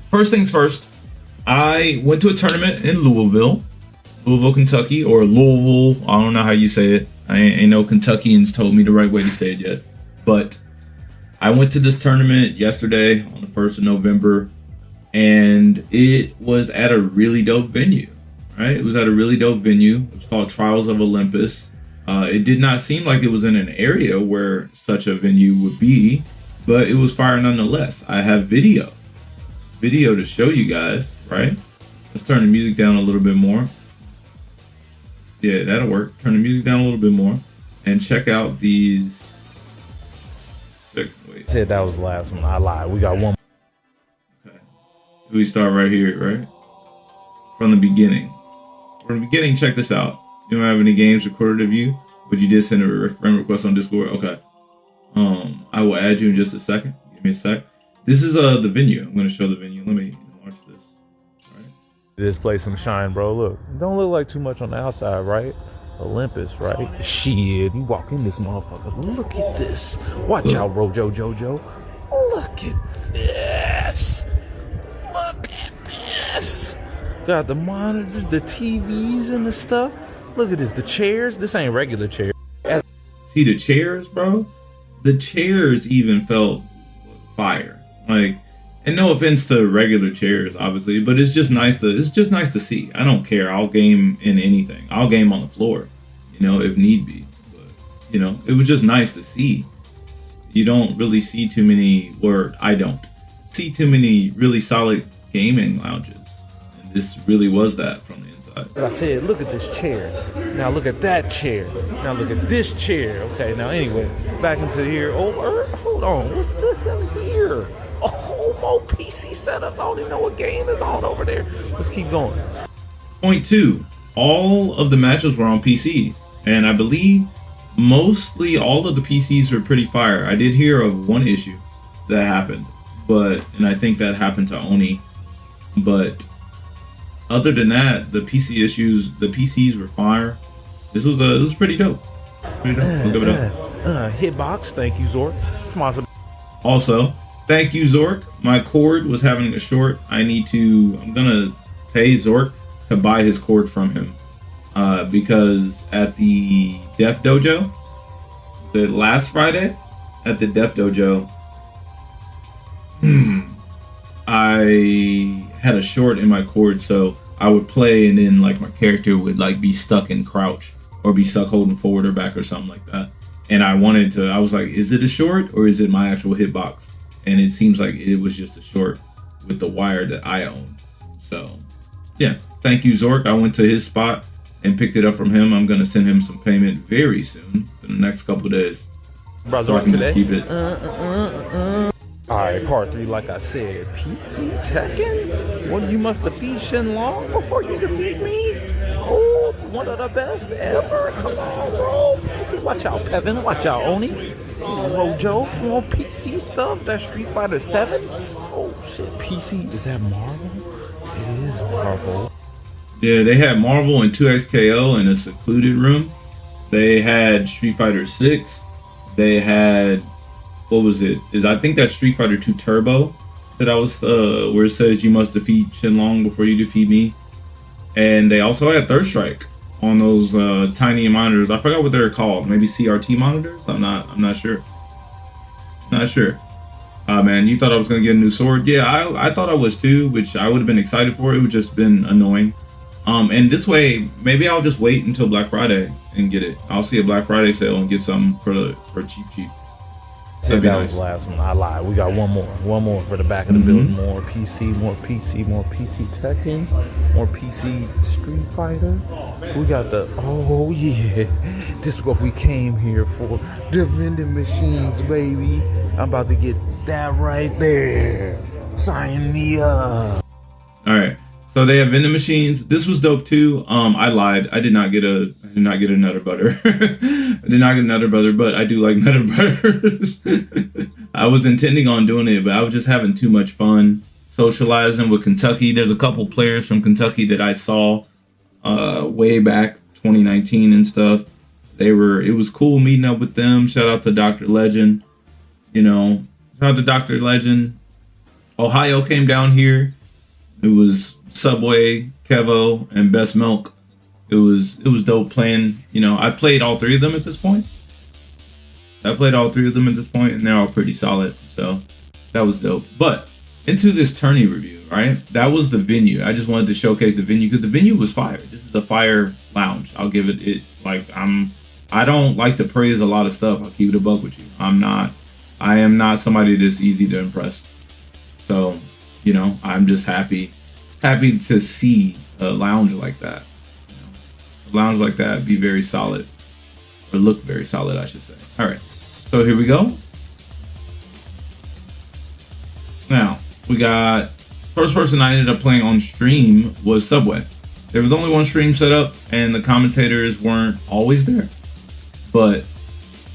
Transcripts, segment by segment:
First things first, I went to a tournament in Louisville, Kentucky, or Louisville. I don't know how you say it. I ain't no Kentuckians told me the right way to say it yet. But I went to this tournament yesterday on the 1st of November, and it was at a really dope venue, right? It was at a really dope venue. It was called Trials of Olympus. It did not seem like it was in an area where such a venue would be, but it was fire nonetheless. I have video to show you guys, right? Let's turn the music down a little bit more. Yeah, that'll work. Turn the music down a little bit more and check out these. Wait. Said that was the last one. I lied. We got one. Okay. We start right here, right? From the beginning. From the beginning, check this out. You don't have any games recorded of you, but you did send a friend request on Discord. Okay. I will add you in just a second. Give me a sec. This is the venue. I'm gonna show the venue. Let me launch this. All right. This place some shine, bro. Look, don't look like too much on the outside, right? Olympus, right? Shit, you walk in this motherfucker. Look at this. Watch out, Rojo Jojo. Look at this. Look at this. Got the monitors, the TVs, and the stuff. Look at this. The chairs. This ain't regular chairs. See the chairs, bro? The chairs even felt fire. Like, and no offense to regular chairs, obviously, but it's just nice to see. I don't care. I'll game in anything. I'll game on the floor, if need be. But it was just nice to see. You don't really see too many, or I don't see too many really solid gaming lounges. And this really was that from the inside. I said, look at this chair. Now look at that chair. Now look at this chair. Okay, now anyway, back into here. Oh, hold on. What's this in here? Oh, more PC setup. I don't even know what game is on over there. Let's keep going. Point 2. All of the matches were on PCs. And I believe mostly all of the PCs were pretty fire. I did hear of one issue that happened. And I think that happened to Oni. But other than that, the PCs were fire. This was pretty dope. We'll give it up. Hitbox, thank you, Zork. Also, thank you, Zork. My cord was having a short. I'm gonna pay Zork to buy his cord from him. Because at the Def Dojo, the last Friday, at the Def Dojo, I had a short in my cord, so I would play and then like my character would like be stuck in crouch or be stuck holding forward or back or something like that. And I was like, is it a short or is it my actual hitbox? And it seems like it was just a short with the wire that I own. So yeah, thank you, Zork. I went to his spot and picked it up from him. I'm gonna send him some payment very soon, in the next couple of days. So I can just keep it. Alright, part 3, like I said, PC Tekken? Well, you must defeat Shenlong before you defeat me? Oh, one of the best ever. Come on, bro. PC, watch out, Pevin. Watch out, Oni. Rojo, more PC stuff. That Street Fighter 7? Oh, shit. PC, is that Marvel? It is Marvel. Yeah, they had Marvel and 2XKO in a secluded room. They had Street Fighter 6. They had... what was it? I think that's Street Fighter 2 Turbo that I was where it says you must defeat Shenlong before you defeat me. And they also had Third Strike on those tiny monitors. I forgot what they're called. Maybe CRT monitors? I'm not sure. Not sure. Man, you thought I was gonna get a new sword? Yeah, I thought I was too, which I would have been excited for. It would just been annoying. And this way, maybe I'll just wait until Black Friday and get it. I'll see a Black Friday sale and get something for cheap. Said that was the last one. I lied. We got one more for the back of the building. More PC Tekken, more PC Street Fighter. We got oh yeah, this is what we came here for. The vending machines, baby. I'm about to get that right there. Sign me up. All right. So they have vending machines. This was dope too. I lied. I did not get a Nutter Butter. I did not get a Nutter Butter, but I do like Nutter Butters. I was intending on doing it, but I was just having too much fun socializing with Kentucky. There's a couple players from Kentucky that I saw way back 2019 and stuff. It was cool meeting up with them. Shout out to Dr. Legend. Shout out to Dr. Legend. Ohio came down here It was Subway, Kevo, and Best Milk. It was dope playing. You know, I played all three of them at this point. And they're all pretty solid. So that was dope. But into this Tourney review, right? That was the venue. I just wanted to showcase the venue because the venue was fire. This is a fire lounge. I'll give it like I don't like to praise a lot of stuff. I'll keep it a buck with you. I am not somebody that's easy to impress. So, you know, I'm just happy to see a lounge like that. You know, a lounge like that be very solid, or look very solid, I should say. All right, so here we go. Now we got first person I ended up playing on stream was Subway. There was only one stream set up, and the commentators weren't always there. But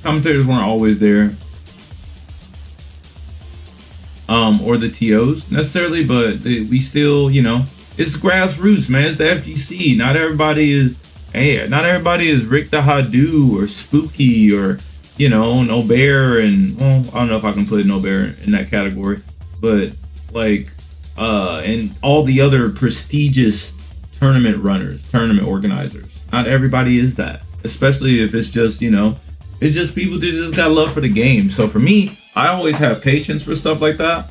commentators weren't always there. Or the TOs necessarily, but we still, you know, it's grassroots, man. It's the FGC. Not everybody is Rick the Hadu or Spooky or, you know, No Bear, and well, I don't know if I can put No Bear in that category, but like and all the other prestigious tournament runners, tournament organizers. Not everybody is that, especially if it's just, you know, it's just people that just got love for the game. So for me, I always have patience for stuff like that.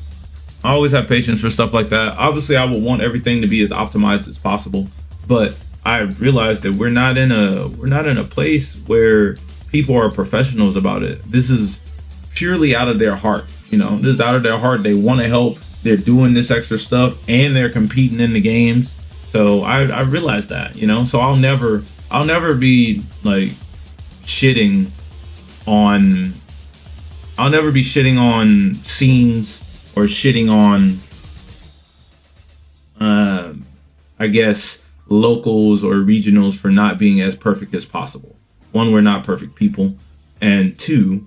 Obviously, I would want everything to be as optimized as possible, but I realize that we're not in a place where people are professionals about it. This is purely out of their heart. You know, this is out of their heart. They want to help. They're doing this extra stuff, and they're competing in the games. So I realize that, you know. So I'll never be like shitting on. I'll never be shitting on scenes or shitting on, I guess, locals or regionals for not being as perfect as possible. One, we're not perfect people. And two,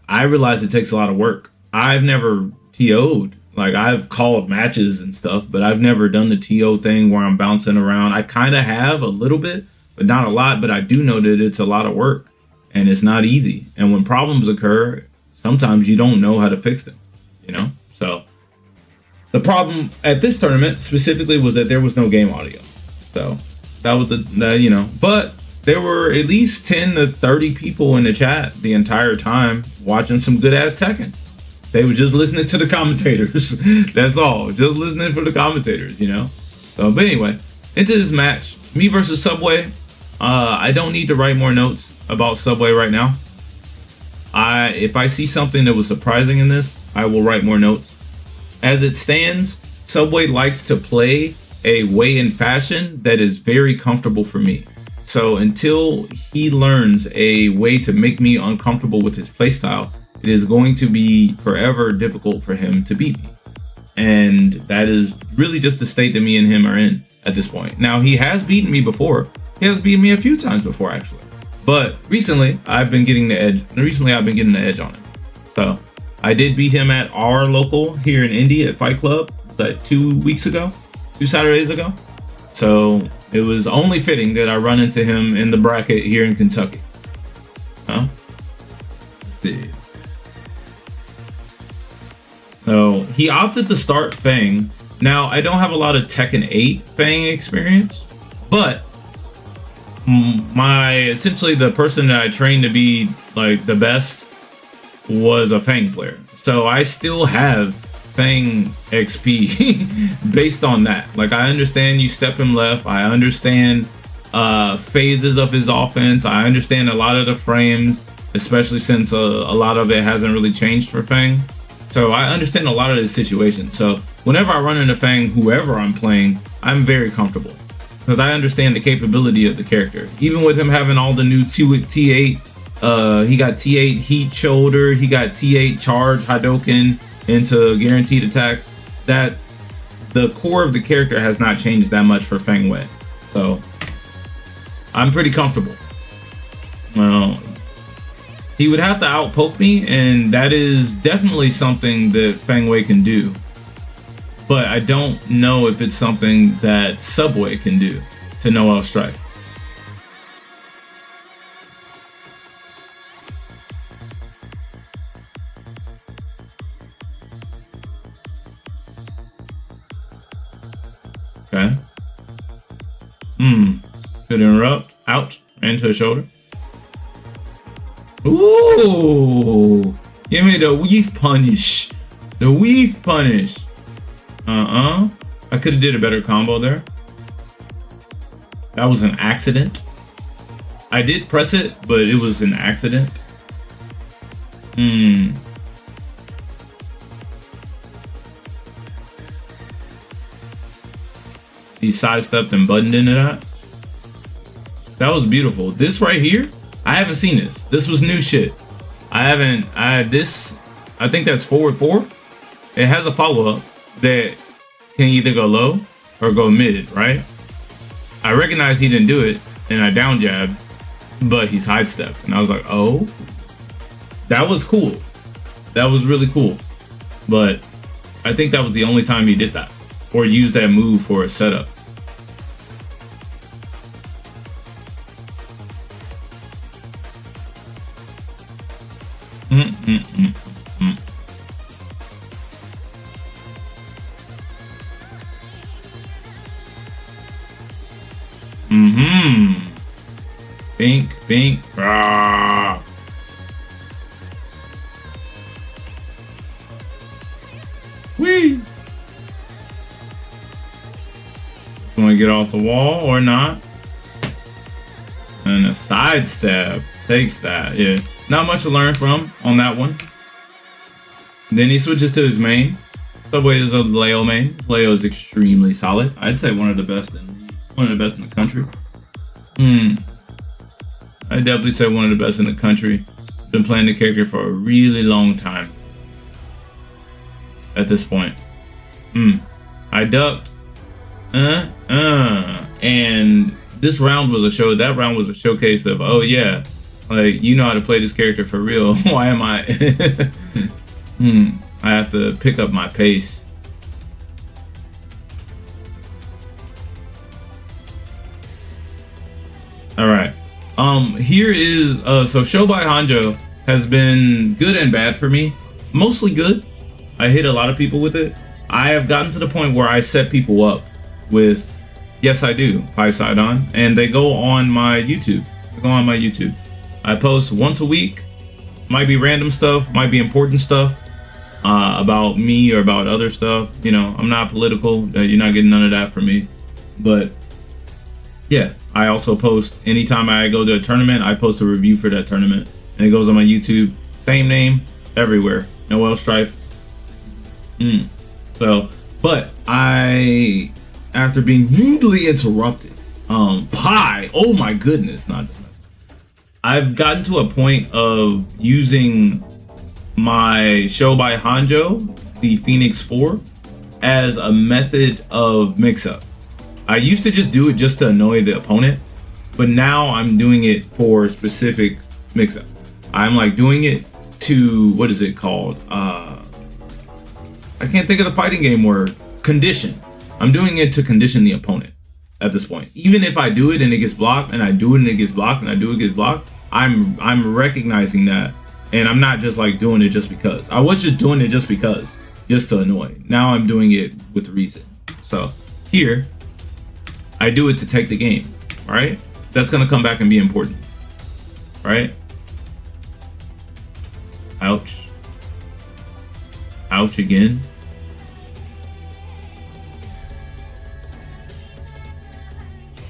I realize it takes a lot of work. I've never TO'd. Like, I've called matches and stuff, but I've never done the TO thing where I'm bouncing around. I kind of have a little bit, but not a lot. But I do know that it's a lot of work. And it's not easy. And when problems occur, sometimes you don't know how to fix them, you know? So the problem at this tournament specifically was that there was no game audio. So that was you know, but there were at least 10 to 30 people in the chat the entire time watching some good ass Tekken. They were just listening to the commentators. That's all. Just listening for the commentators, you know? So, but anyway, into this match, me versus Subway. I don't need to write more notes about Subway right now. If I see something that was surprising in this, I will write more notes. As it stands, Subway likes to play a way in fashion that is very comfortable for me. So until he learns a way to make me uncomfortable with his playstyle, it is going to be forever difficult for him to beat me. And that is really just the state that me and him are in at this point. Now, he has beaten me before. He has beaten me a few times before, actually. But recently, I've been getting the edge. On him. So I did beat him at our local here in Indy at Fight Club. Was that 2 Saturdays ago? So it was only fitting that I run into him in the bracket here in Kentucky. Let's see. So he opted to start Fang. Now, I don't have a lot of Tekken 8 Fang experience, but essentially the person that I trained to be like the best was a Fang player. So I still have Fang XP based on that. Like, I understand you step him left. I understand phases of his offense. I understand a lot of the frames, especially since a lot of it hasn't really changed for Fang. So I understand a lot of the situation. So whenever I run into Fang, whoever I'm playing, I'm very comfortable, because I understand the capability of the character. Even with him having all the new T8, he got T8 heat shoulder, he got T8 charge Hadoken into guaranteed attacks. That the core of the character has not changed that much for Feng Wei. So I'm pretty comfortable. Well, he would have to outpoke me, and that is definitely something that Feng Wei can do. But I don't know if it's something that Subway can do to Noel Stryfe. Okay. Good interrupt. Ouch. Into a shoulder. Ooh. Give me the weave punish. The weave punish. I could have did a better combo there. That was an accident. I did press it, but it was an accident. He sidestepped and buttoned into that. That was beautiful. This right here, I haven't seen this. This was new shit. I think that's forward 4. It has a follow-up that can either go low or go mid, right? I recognize he didn't do it, and I down jabbed, but he sidestepped. And I was like, oh, that was cool. That was really cool. But I think that was the only time he did that or used that move for a setup. Bink. Ah. Whee! Want to get off the wall or not? And a side stab takes that. Yeah, not much to learn from on that one. Then he switches to his main. Subway is a Leo main. Leo is extremely solid. I'd say one of the best in the country. I'd definitely say one of the best in the country. Been playing the character for a really long time. At this point. I ducked. And this round was that round was a showcase of, oh yeah, like, you know how to play this character for real. Why am I? I have to pick up my pace. All right. Here is so Show by Hanjo has been good and bad for me. Mostly good. I hit a lot of people with it. I have gotten to the point where I set people up with, yes I do, Pi Sidon, and they go on my YouTube. I post once a week. Might be random stuff, might be important stuff about me or about other stuff. You know, I'm not political. You're not getting none of that from me. But yeah, I also post anytime I go to a tournament. I post a review for that tournament, and it goes on my YouTube. Same name everywhere. Noel Stryfe. So, but after being rudely interrupted, Pi, oh my goodness, not this mess. I've gotten to a point of using my Show by Hanjo, the Phoenix 4, as a method of mix-up. I used to just do it just to annoy the opponent, but now I'm doing it for specific mix-up. I'm like doing it to, what is it called? I can't think of the fighting game word. Condition. I'm doing it to condition the opponent at this point. Even if I do it and it gets blocked, and I do it and it gets blocked, and I do it and it gets blocked, I'm recognizing that, and I'm not just like doing it just because. I was just doing it just because, just to annoy. Now I'm doing it with reason. So here, I do it to take the game, right? That's gonna come back and be important, right? Ouch. Ouch again.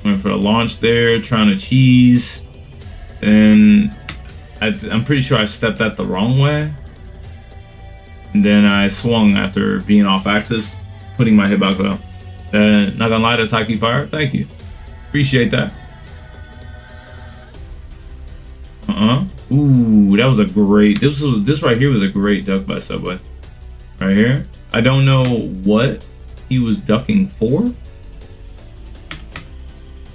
Went for a launch there, trying to cheese. And I'm pretty sure I stepped that the wrong way. And then I swung after being off axis, putting my hitbox out. Not gonna lie, that's high key fire. Thank you. Appreciate that. Ooh, that was a great. This right here was a great duck by Subway. Right here. I don't know what he was ducking for.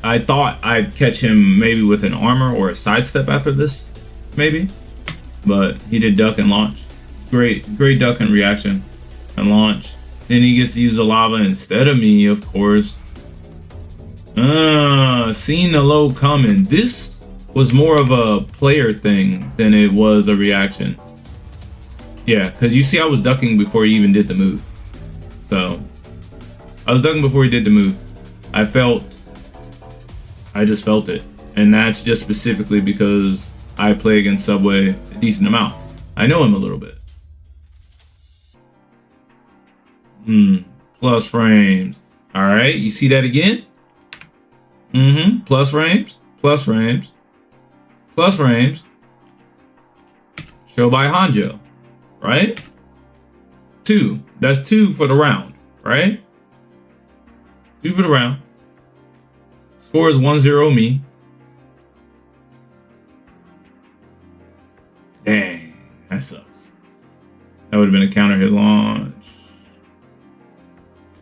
I thought I'd catch him maybe with an armor or a sidestep after this, maybe. But he did duck and launch. Great duck and reaction and launch. Then he gets to use the lava instead of me, of course. Seeing the low coming. This was more of a player thing than it was a reaction. Yeah, because you see I was ducking before he even did the move. So, I was ducking before he did the move. I just felt it. And that's just specifically because I play against Subway a decent amount. I know him a little bit. Plus frames. All right, you see that again? Plus frames, plus frames, plus frames. Show by Hanjo, right? 2. That's 2 for the round, right? 2 for the round. Score is 1-0 me. Dang, that sucks. That would have been a counter hit launch.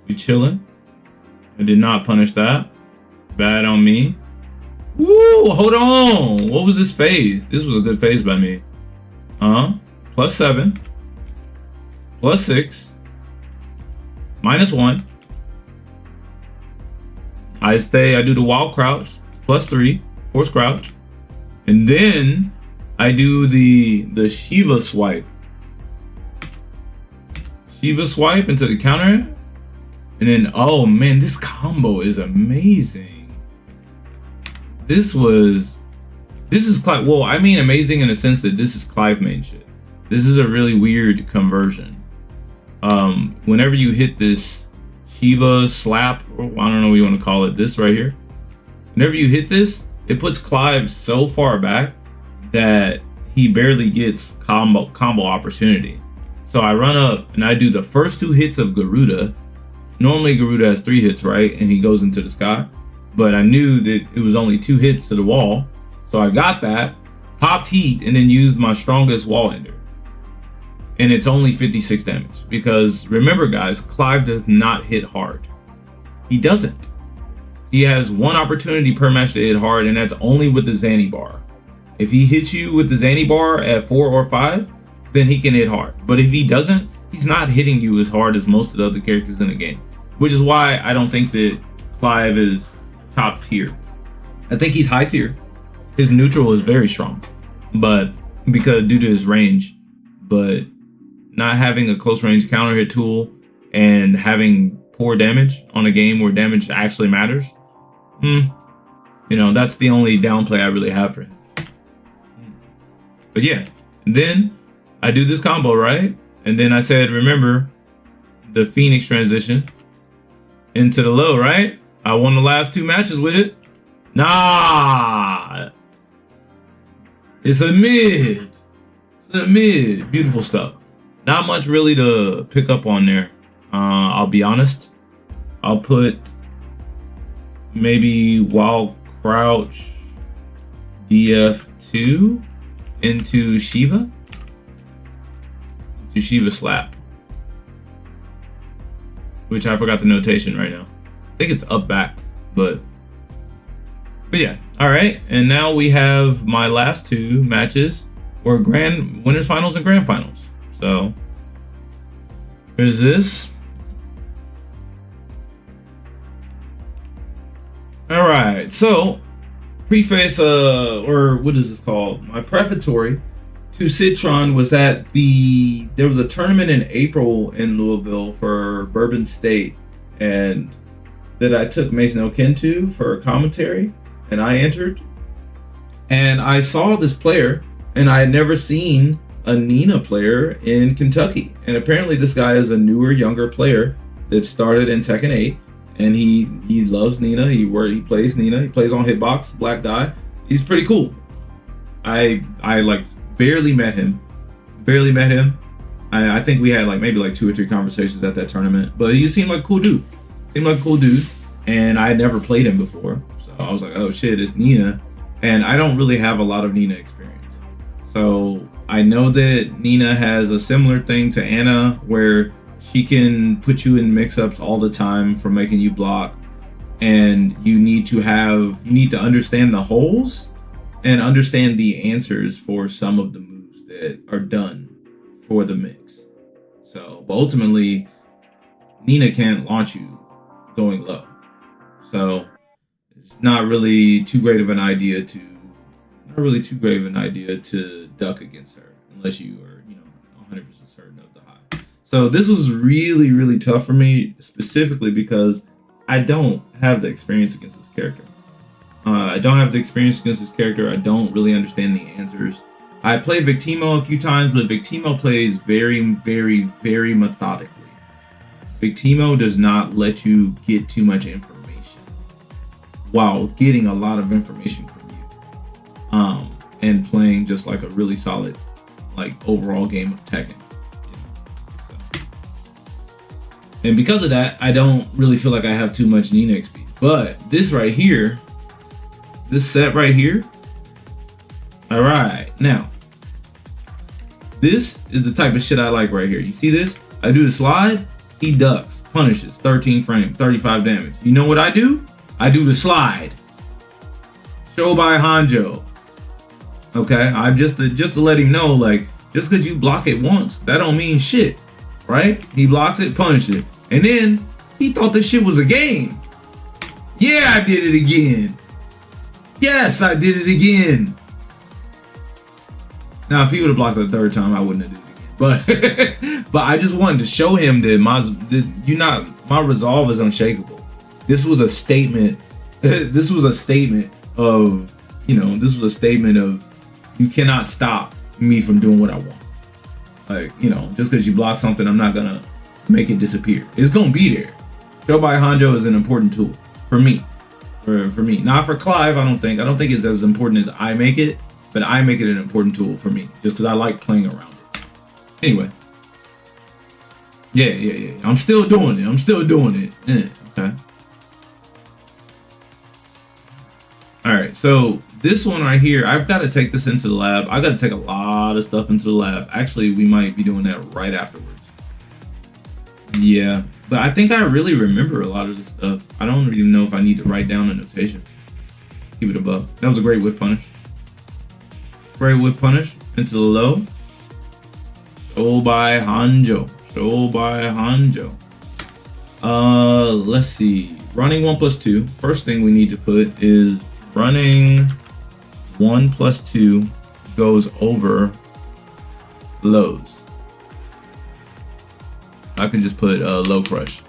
We chilling. I did not punish that. Bad on me. Woo, hold on. What was this phase? This was a good phase by me. Plus 7. Plus 6. Minus 1. I do the wild crouch. Plus 3. Force crouch. And then I do the Shiva swipe. Shiva swipe into the counter. And then, oh man, this combo is amazing. This is Clive. Well, I mean amazing in the sense that this is Clive main shit. This is a really weird conversion. Whenever you hit this Shiva slap, or I don't know what you want to call it, this right here. Whenever you hit this, it puts Clive so far back that he barely gets combo opportunity. So I run up and I do the first 2 hits of Garuda. Normally Garuda has 3 hits, right? And he goes into the sky. But I knew that it was only 2 hits to the wall. So I got that, popped heat, and then used my strongest wall ender. And it's only 56 damage. Because remember guys, Clive does not hit hard. He doesn't. He has 1 opportunity per match to hit hard, and that's only with the Zanny bar. If he hits you with the Zanny bar at 4 or 5, then he can hit hard. But if he doesn't, he's not hitting you as hard as most of the other characters in the game. Which is why I don't think that Clive is top tier. I think he's high tier. His neutral is very strong, but because due to his range, but not having a close range counter hit tool and having poor damage on a game where damage actually matters, you know, that's the only downplay I really have for him. But yeah, then I do this combo, right? And then I said, remember the Phoenix transition into the low, right? I won the last 2 matches with it. Nah, it's a mid. It's a mid. Beautiful stuff. Not much really to pick up on there. I'll be honest. I'll put maybe wild crouch DF2 into Shiva. To Shiva slap. Which I forgot the notation right now. I think it's up back, but yeah. All right, and now we have my last 2 matches were grand winners finals and grand finals. So here's this. All right, so preface, or what is this called? My prefatory to Citron was at there was a tournament in April in Louisville for Bourbon State, and that I took Mason O'Ken to for commentary, and I entered, and I saw this player, and I had never seen a Nina player in Kentucky, and apparently this guy is a newer, younger player that started in Tekken 8, and he loves Nina. He plays Nina. He plays on Hitbox, Black Die. He's pretty cool. I like barely met him. I think we had like maybe like 2 or 3 conversations at that tournament, but he seemed like a cool dude. And I had never played him before, so I was like, oh shit, it's Nina, and I don't really have a lot of Nina experience. So I know that Nina has a similar thing to Anna, where she can put you in mix-ups all the time for making you block, and you need to understand the holes and understand the answers for some of the moves that are done for the mix. So, but ultimately, Nina can't launch you going low. So it's not really too great of an idea to duck against her unless you are, 100% certain of the high. So this was really, really tough for me, specifically because I don't have the experience against this character. I don't have the experience against this character. I don't really understand the answers. I played Victimo a few times, but Victimo plays very, very, very methodically. Victimo does not let you get too much information while getting a lot of information from you. And playing just like a really solid, like overall game of Tekken. So. And because of that, I don't really feel like I have too much Nina XP. But this right here, this set right here. All right, now this is the type of shit I like right here. You see this? I do the slide, he ducks, punishes, 13 frame, 35 damage. You know what I do? I do the slide. Show by Hanjo. Okay, I just to let him know, like, just because you block it once, that don't mean shit, right? He blocks it, punishes it, and then he thought this shit was a game. Yeah, I did it again. Yes, I did it again. Now, if he would have blocked it the third time, I wouldn't have did it again. But I just wanted to show him that my resolve is unshakable. This was a statement. This was a statement of, this was a statement of, you cannot stop me from doing what I want. Like, just because you block something, I'm not gonna make it disappear. It's gonna be there. Show by Hanjo is an important tool for me. For me, not for Clive. I don't think it's as important as I make it, but I make it an important tool for me just because I like playing around it. Anyway, yeah. I'm still doing it. Okay. All right, so this one right here, I've got to take this into the lab. I've got to take a lot of stuff into the lab. Actually, we might be doing that right afterwards. Yeah, but I think I really remember a lot of this stuff. I don't even know if I need to write down a notation. Keep it above. That was a great whip punish. Great whip punish into the low. Show by Hanjo. Let's see. Running 1+2. First thing we need to put is running 1+2 goes over lows. I can just put low crush.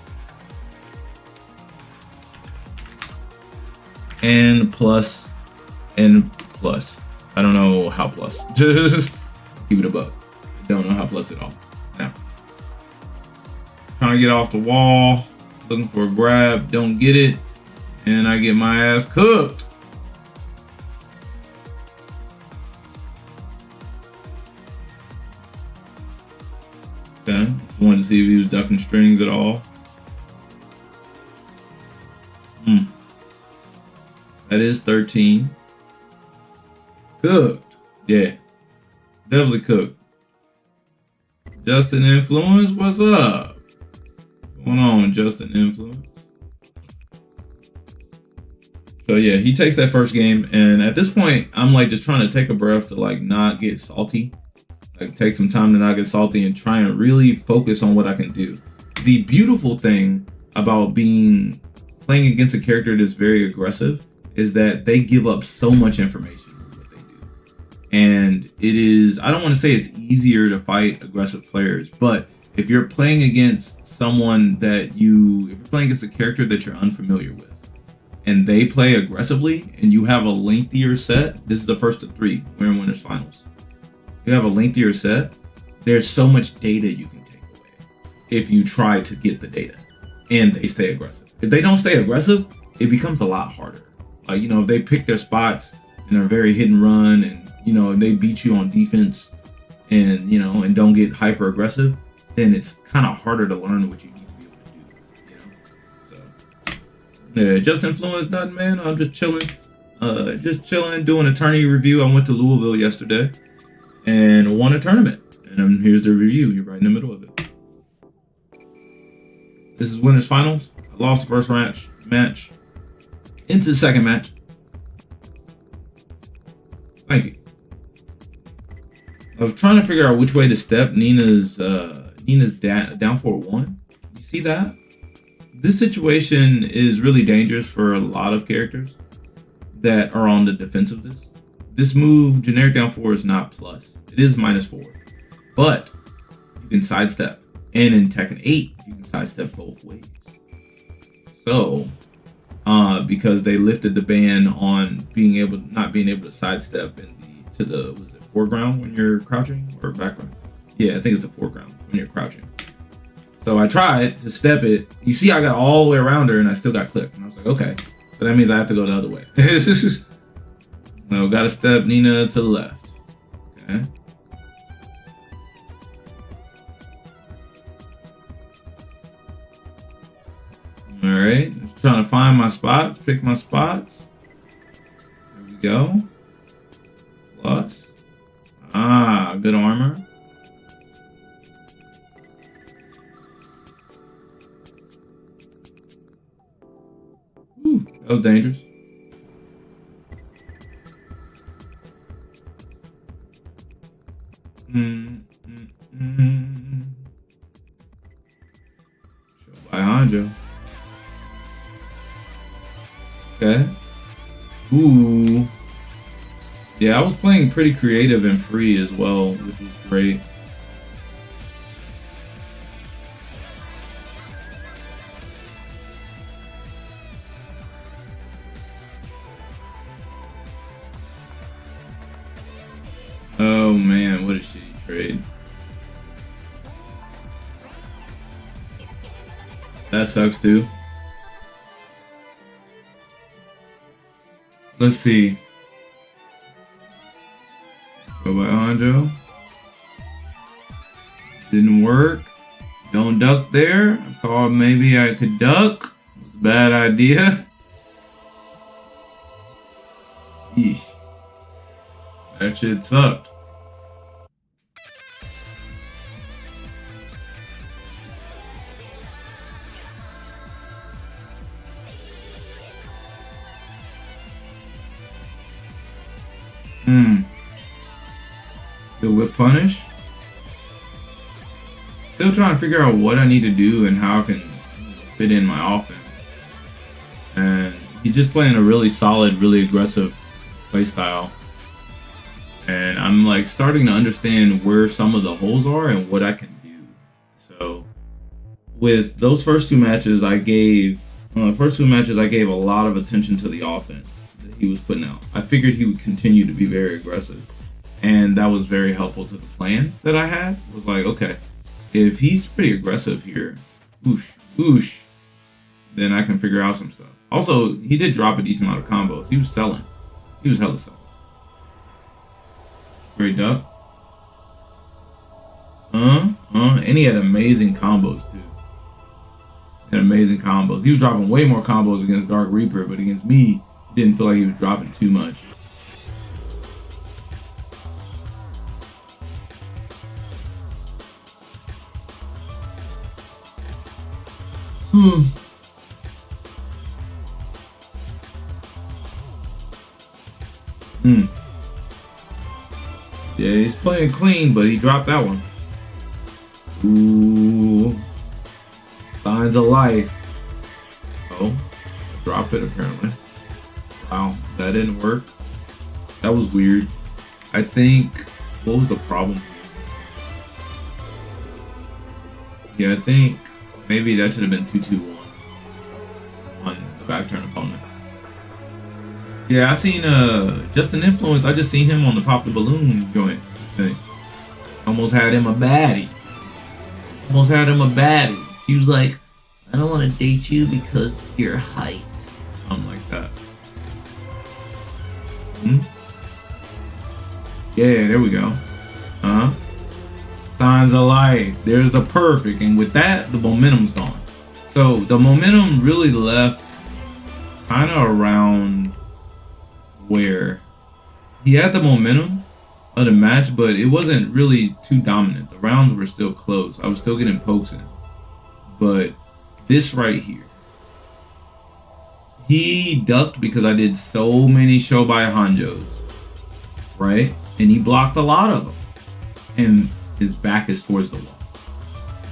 And plus. I don't know how plus. Just keep it above. I don't know how plus at all. Now. Trying to get off the wall. Looking for a grab. Don't get it. And I get my ass cooked. Okay. Just wanted to see if he was ducking strings at all. That is 13. Cooked. Yeah. Definitely cooked. Justin Influence, what's up? What's going on, Justin Influence? So yeah, he takes that first game, and at this point, I'm like just trying to take a breath to like not get salty. Like take some time to not get salty and try and really focus on what I can do. The beautiful thing about playing against a character that's very aggressive is that they give up so much information with what they do. And it is, I don't want to say it's easier to fight aggressive players, but if you're playing against someone if you're playing against a character that you're unfamiliar with, and they play aggressively, and you have a lengthier set, this is the first of 3, we're in Winners Finals. You have a lengthier set, there's so much data you can take away if you try to get the data and they stay aggressive. If they don't stay aggressive, it becomes a lot harder. Like, if they pick their spots and are very hit and run and, they beat you on defense and, and don't get hyper aggressive, then it's kind of harder to learn what you need to be able to do, So, yeah, just influence nothing, man. I'm just chilling, doing a tourney review. I went to Louisville yesterday and won a tournament. And here's the review. You're right in the middle of it. This is Winners Finals. I lost the first match. Into the second match. Thank you. I was trying to figure out which way to step Nina's down 4-1. You see that? This situation is really dangerous for a lot of characters that are on the defensiveness. This move, generic down 4, is not plus. It is -4. But you can sidestep. And in Tekken 8, you can sidestep both ways. So, because they lifted the ban on not being able to sidestep to the was it foreground when you're crouching or background? Yeah, I think it's the foreground when you're crouching. So I tried to step it. You see, I got all the way around her and I still got clipped. And I was like, okay, so that means I have to go the other way. No, got to step Nina to the left. Okay. All right, just trying to find my spots, pick my spots. There we go. Plus. Good armor. Ooh, that was dangerous. Show by Hanjo. Okay. Ooh. Yeah, I was playing pretty creative and free as well, which was great. Oh man, what a shitty trade. That sucks too. Let's see. Go by Hanjo. Didn't work. Don't duck there. I thought maybe I could duck. It was a bad idea. Yeesh. That shit sucked. The whip punish. Still trying to figure out what I need to do and how I can fit in my offense. And he's just playing a really solid, really aggressive play style. And I'm like starting to understand where some of the holes are and what I can do. So with those first two matches, I gave a lot of attention to the offense that he was putting out. I figured he would continue to be very aggressive. And that was very helpful to the plan that I had. It was like, okay, if he's pretty aggressive here, whoosh, then I can figure out some stuff. Also, he did drop a decent amount of combos. He was selling. He was hella selling. Great duck. And he had amazing combos too. He had amazing combos. He was dropping way more combos against Dark Reaper, but against me, didn't feel like he was dropping too much. Yeah, he's playing clean, but he dropped that one. Ooh. Signs of life. Oh, dropped it apparently. Wow, that didn't work. That was weird. I think, what was the problem here? Yeah, I think maybe that should have been 2-2-1 on the back turn opponent. Yeah, I seen Justin Influence. I just seen him on the Pop the Balloon joint thing. Almost had him a baddie. He was like, I don't want to date you because of your height. Something like that. Yeah, there we go. Signs of life. There's the perfect. And with that, the momentum's gone. So the momentum really left kind of around where he had the momentum of the match, but it wasn't really too dominant. The rounds were still close. I was still getting pokes in. But this right here, he ducked because I did so many show by Hanjos, right? And he blocked a lot of them. And his back is towards the wall.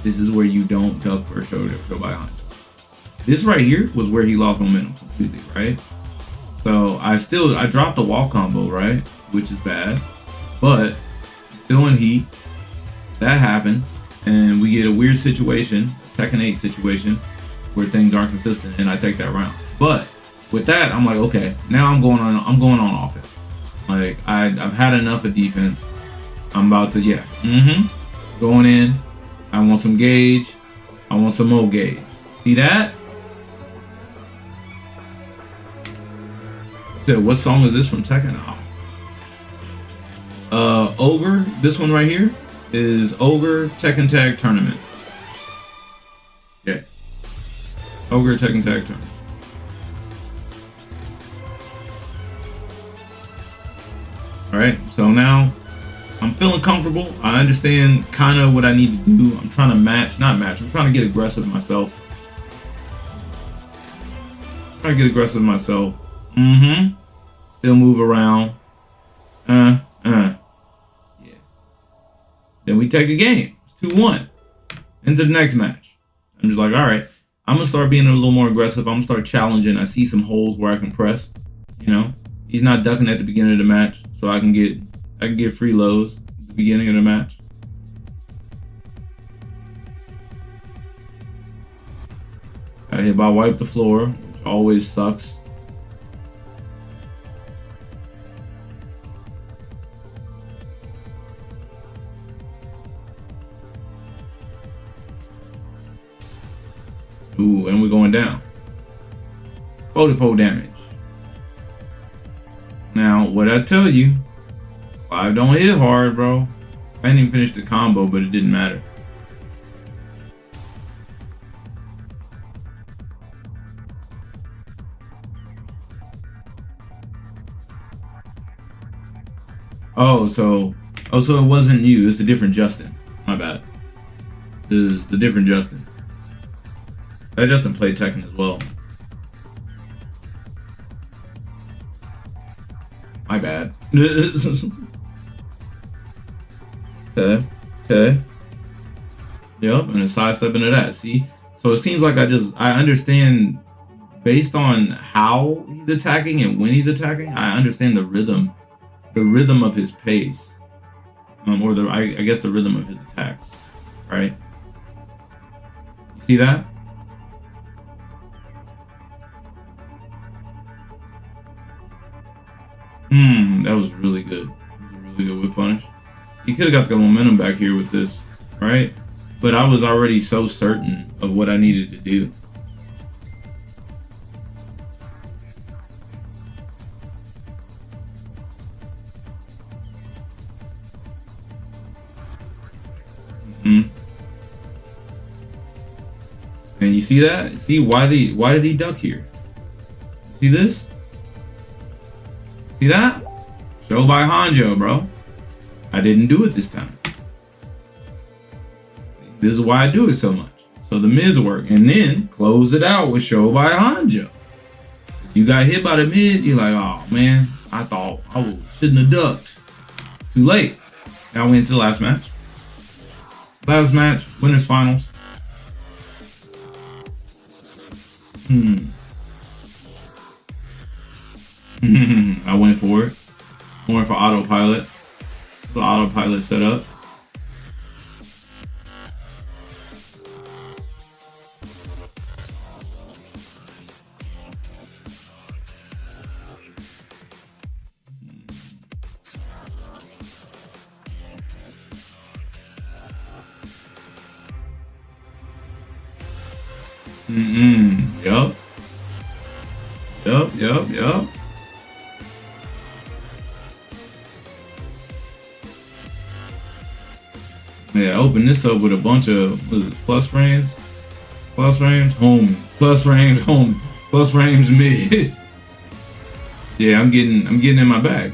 This is where you don't duck for a show by Hanjo. This right here was where he lost momentum completely, right? So I dropped the wall combo, right? Which is bad. But still in heat. That happens. And we get a weird situation, a Tekken 8 situation, where things aren't consistent, and I take that round. But with that, I'm like, okay, now I'm going on offense. Like I've had enough of defense. I'm about to going in. I want some gauge. I want some more gauge. See that? So what song is this from Tekken? Ogre. This one right here is Ogre Tekken Tag Tournament. Okay. Ogre Tekken Tag Tournament. Alright, so now I'm feeling comfortable. I understand kind of what I need to do. I'm trying to I'm trying to get aggressive myself. Still move around. Yeah. Then we take a game. It's 2-1. Into the next match. I'm just like, all right, I'm gonna start being a little more aggressive. I'm gonna start challenging. I see some holes where I can press. You know, he's not ducking at the beginning of the match, so I can get free lows at the beginning of the match. Got hit by wipe the floor, which always sucks. Ooh, and we're going down. 44 damage. Now, what I tell you, Clive don't hit hard, bro. I didn't even finish the combo, but it didn't matter. So it wasn't you. It's a different Justin. My bad. This is a different Justin. That Justin played Tekken as well. My bad. Okay. Yep, and a sidestep into that. See? So it seems like I understand based on how he's attacking and when he's attacking, I understand the rhythm of his pace. I guess the rhythm of his attacks. Right? You see that? That was really good. That was a really good whip punish. He could have got the momentum back here with this, right? But I was already so certain of what I needed to do. And you see that? See why did he duck here? See this? See that? Show by Hanjo, bro. I didn't do it this time. This is why I do it so much. So the Miz work. And then close it out with show by Hanjo. If you got hit by the Miz, you're like, oh man, I thought I shouldn't have ducked. Too late. Now we into the last match. Last match, winners finals. I went for it. I went for autopilot. The autopilot set up. Yup. Yeah, open this up with a bunch of plus frames, home, plus frames, home, plus frames, mid. Yeah, I'm getting in my bag.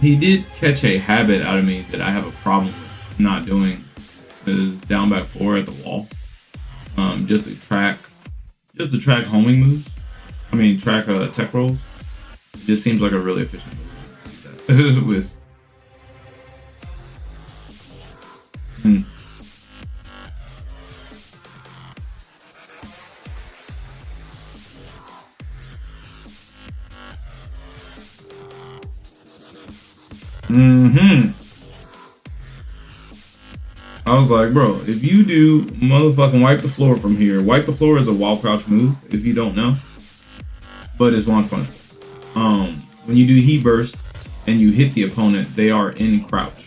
He did catch a habit out of me that I have a problem with not doing. Is down back 4 at the wall. Just to track homing moves. I mean, track tech rolls. It just seems like a really efficient move. With I was like, bro, if you do motherfucking wipe the floor from here, wipe the floor is a wall crouch move, if you don't know. But it's launch punishable. When you do heat burst and you hit the opponent, they are in crouch.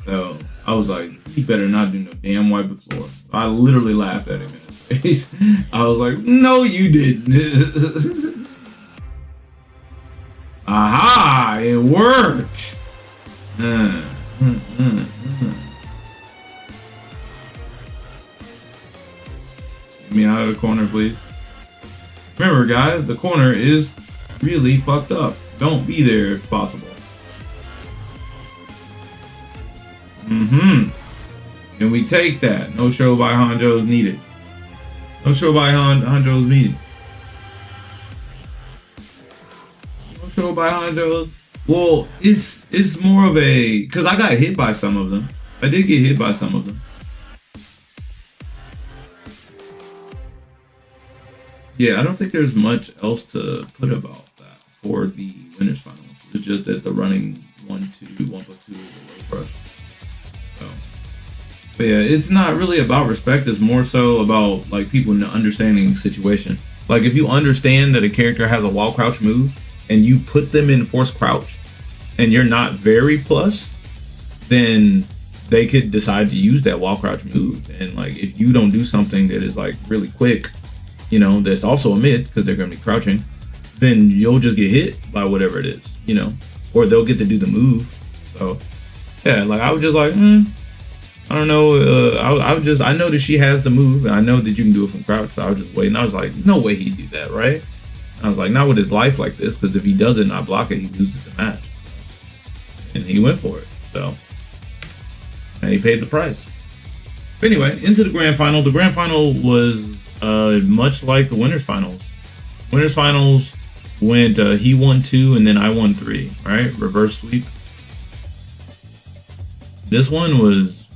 So I was like, he better not do no damn wipe the floor. I literally laughed at him in his face. I was like, no, you didn't. Aha, it worked. Get me out of the corner, please. Remember, guys, the corner is really fucked up. Don't be there if possible. And we take that. No show by Hanjo is needed. No show by Hanjo is needed. No show by Hanjo. Well, it's more of a, because I got hit by some of them. I did get hit by some of them. Yeah, I don't think there's much else to put about that for the winners finals. It's just that the running 1+2 is a low crush. So, but yeah, it's not really about respect. It's more so about like people understanding the situation. Like if you understand that a character has a wall crouch move and you put them in force crouch and you're not very plus, then they could decide to use that wall crouch move. And like if you don't do something that is like really quick, you know, that's also a mid because they're going to be crouching, then you'll just get hit by whatever it is, you know, or they'll get to do the move. So yeah, like I was just like, I don't know. I know that she has the move and I know that you can do it from crouch. So I was just waiting. I was like, no way he'd do that, right? And I was like, not with his life like this, because if he doesn't not block it, he loses the match. And he went for it. So, and he paid the price. But anyway, into the grand final. The grand final was much like the winners finals. Winners finals went he won 2 and then I won 3, right? Reverse sweep. This one was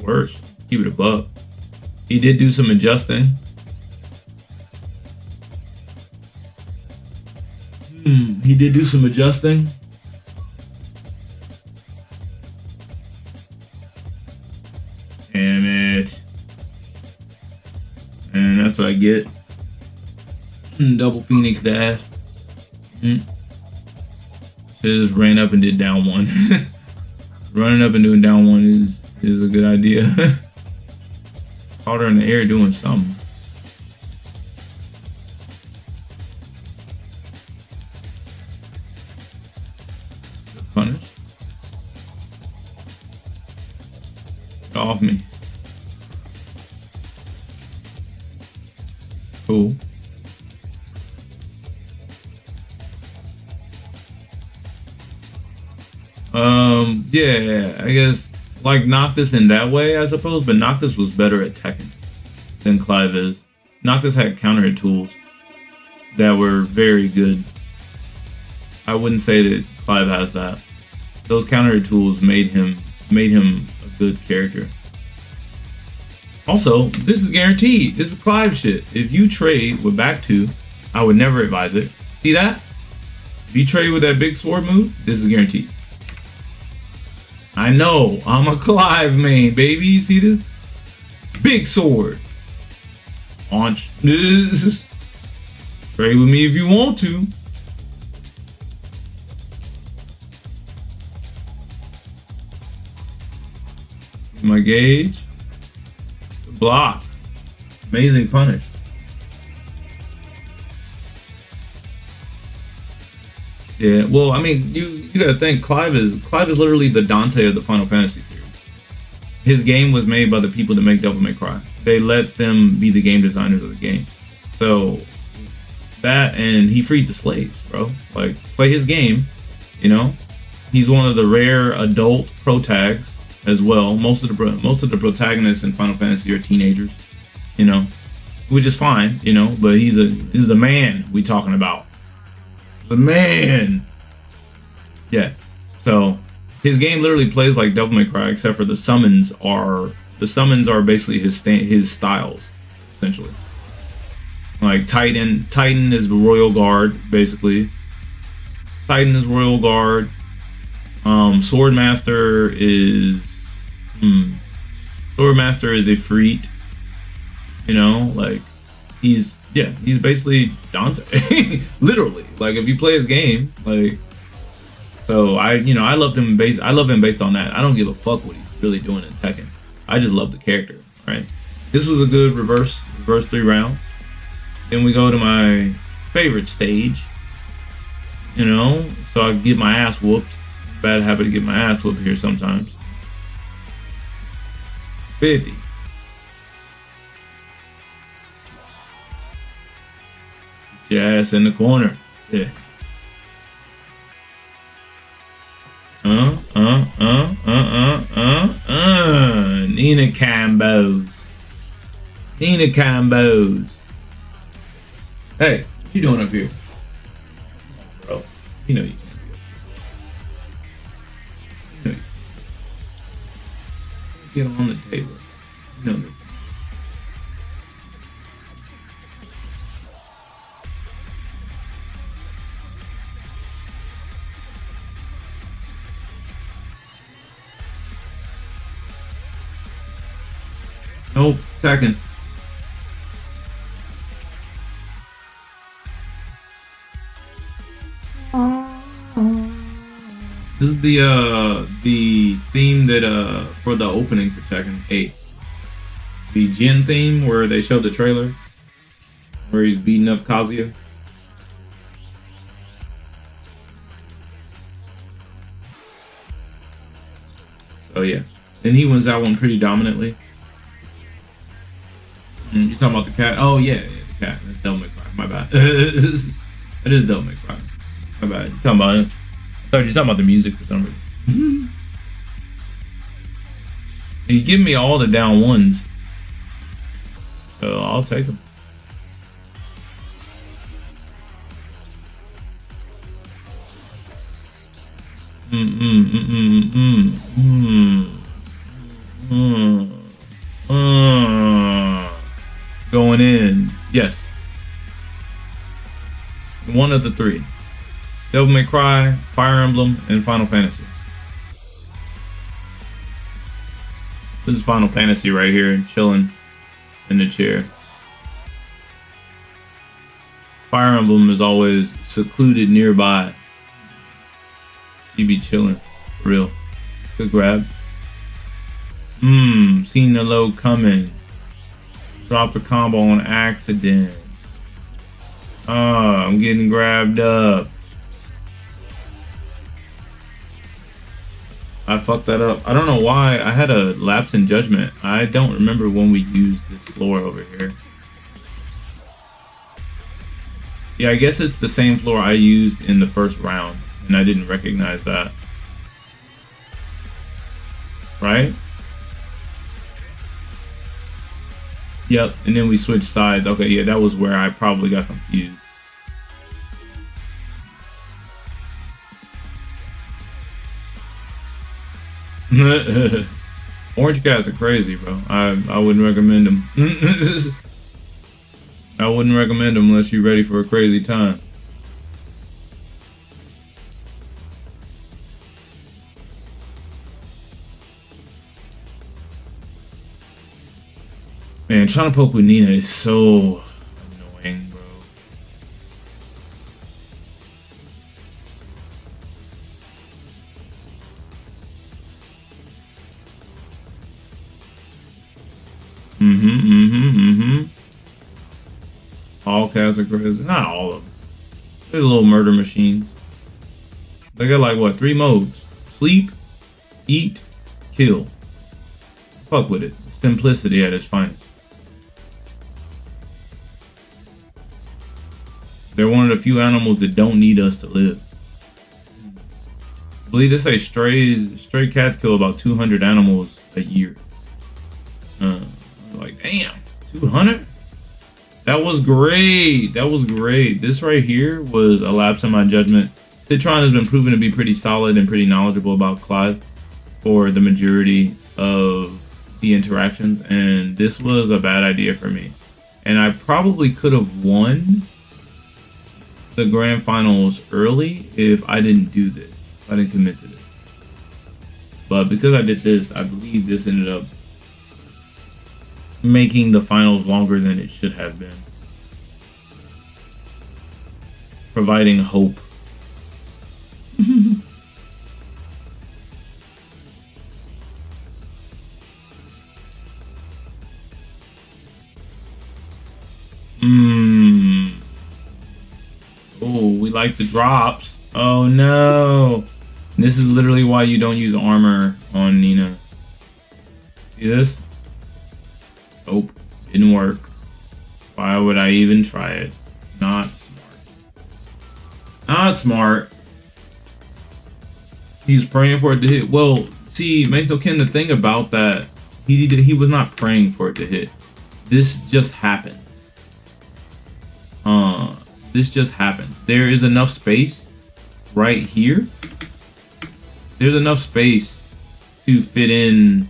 worse. Keep it above. He did do some adjusting. He did do some adjusting. Damn it. And that's what I get. Double Phoenix dash. Just ran up and did down 1. Running up and doing down 1 is a good idea. Caught her in the air doing something. Punish. Get off me. Cool. Yeah, I guess like Noctis in that way, I suppose, but Noctis was better at Tekken than Clive is. Noctis had counter hit tools that were very good. I wouldn't say that Clive has that. Those counter hit tools made him a good character. Also, this is guaranteed. This is Clive shit. If you trade with back 2, I would never advise it. See that? If you trade with that big sword move, this is guaranteed. I know, I'm a Clive main, baby. You see this? Big sword. Launch. Trade with me if you want to. My gauge. Block. Amazing punish. Yeah, well, I mean, you gotta think Clive is literally the Dante of the Final Fantasy series. His game was made by the people that make Devil May Cry. They let them be the game designers of the game. So that, and he freed the slaves, bro. Like, play his game, you know. He's one of the rare adult protags as well. Most of the protagonists in Final Fantasy are teenagers, you know, which is fine, you know. But he's the man we talking about. The man. Yeah. So his game literally plays like Devil May Cry, except for the summons are basically his styles, essentially. Like Titan is the Royal Guard, basically. Titan is Royal Guard. Swordmaster is Swordmaster is a freak. You know, like he's basically Dante. Literally. Like if you play his game, like so I love him based on that. I don't give a fuck what he's really doing in Tekken. I just love the character, right? This was a good reverse 3 rounds. Then we go to my favorite stage. You know, so I get my ass whooped. Bad habit to get my ass whooped here sometimes. 50. Get your ass in the corner. Yeah. Nina combos. Hey, what you doing up here? Bro, you know you can't be up here. Get on the table. You know this. Nope, second. This is the theme that for the opening for Tekken 8. The Jin theme where they showed the trailer where he's beating up Kazuya. Oh yeah. Then he wins that one pretty dominantly. You talking about the cat? Oh yeah, the cat. That's Devil May Cry. My bad. It is Devil May Cry. My bad. You talking about it? I thought you were talking about the music for some reason. You give me all the down ones, so I'll take them. Going in. Yes. One of the 3. Devil May Cry, Fire Emblem, and Final Fantasy. This is Final Fantasy right here, chilling in the chair. Fire Emblem is always secluded nearby. You be chilling, for real. Good grab. Seen the low coming. Dropped a combo on accident. I'm getting grabbed up. I fucked that up. I don't know why. I had a lapse in judgment. I don't remember when we used this floor over here. Yeah, I guess it's the same floor I used in the first round, and I didn't recognize that. Right? Yep, and then we switched sides. Okay, yeah, that was where I probably got confused. Orange cats are crazy, bro. I wouldn't recommend them. I wouldn't recommend them unless you're ready for a crazy time. Man, trying to poke with Nina is so annoying, bro. All cats are crazy. Not all of them. They're little murder machines. They got like what, 3 modes? Sleep, eat, kill. Fuck with it. Simplicity at its finest. They're one of the few animals that don't need us to live. I believe they say stray cats kill about 200 animals a year. Like, damn, 200? That was great. That was great. This right here was a lapse in my judgment. Citron has been proven to be pretty solid and pretty knowledgeable about Clive for the majority of the interactions, and this was a bad idea for me. And I probably could have won the grand finals early if I didn't do this. If I didn't commit to this. But because I did this, I believe this ended up making the finals longer than it should have been. Providing hope. Oh, we like the drops. Oh no. This is literally why you don't use armor on Nina. See this? Oh, didn't work. Why would I even try it? Not smart. Not smart. He's praying for it to hit. Well, see, Maestro Ken, the thing about that, he was not praying for it to hit. This just happened. This just happened. There is enough space right here. There's enough space to fit in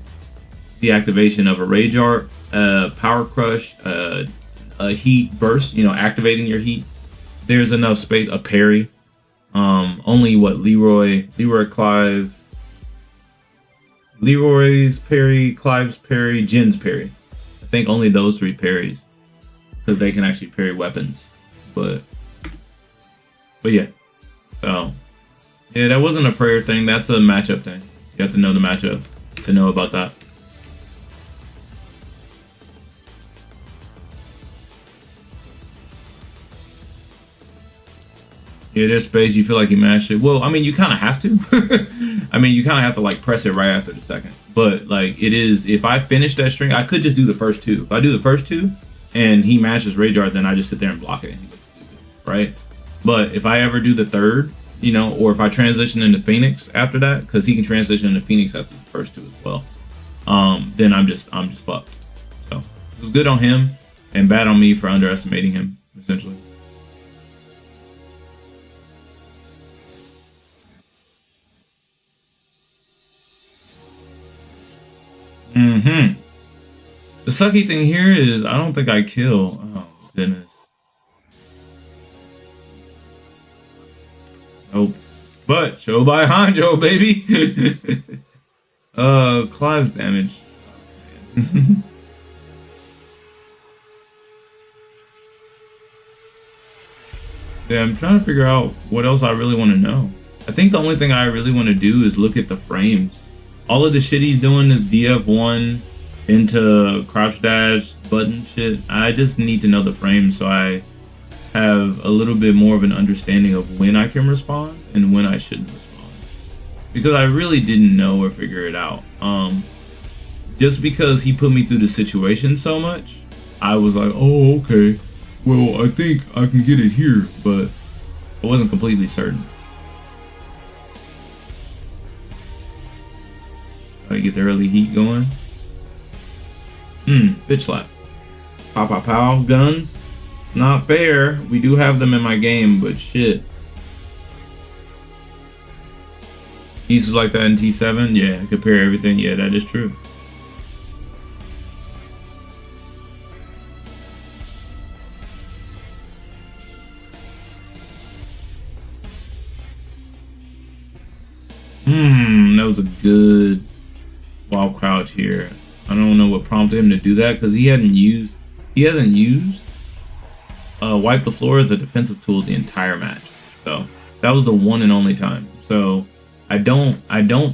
the activation of a Rage Art, Power Crush, a Heat Burst, you know, activating your Heat. There's enough space, a parry. Only what, Leroy's parry, Clive's parry, Jin's parry. I think only those 3 parries, because they can actually parry weapons. But yeah. So yeah, that wasn't a prayer thing. That's a matchup thing. You have to know the matchup to know about that. Yeah, there's space. You feel like you mashed it. Well, I mean, you kind of have to. I mean, you kind of have to like press it right after the second. But like it is, if I finish that string, I could just do the first 2. If I do the first 2 and he matches Rage Art, then I just sit there and block it and he looks stupid, right? But if I ever do the third, you know, or if I transition into Phoenix after that, because he can transition into Phoenix after the first 2 as well, then I'm just fucked. So it was good on him and bad on me for underestimating him, essentially. The sucky thing here is I don't think I kill. Oh goodness. Nope. But show by Hanjo, baby. Clive's damage sucks, man. Yeah, I'm trying to figure out what else I really want to know. I think the only thing I really want to do is look at the frames. All of the shit he's doing is DF1 into crouch dash button shit. I just need to know the frames so I have a little bit more of an understanding of when I can respond and when I shouldn't respond. Because I really didn't know or figure it out. Just because he put me through the situation so much, I was like, oh, okay. Well, I think I can get it here, but I wasn't completely certain. Gotta get the early heat going. Bitch slap. Pow pow pow. Guns. It's not fair. We do have them in my game, but shit. Pieces like that in T7? Yeah, compare everything. Yeah, that is true. That was a good wild crouch here. I don't know what prompted him to do that because he hasn't used wipe the floor as a defensive tool the entire match. So that was the one and only time. So I don't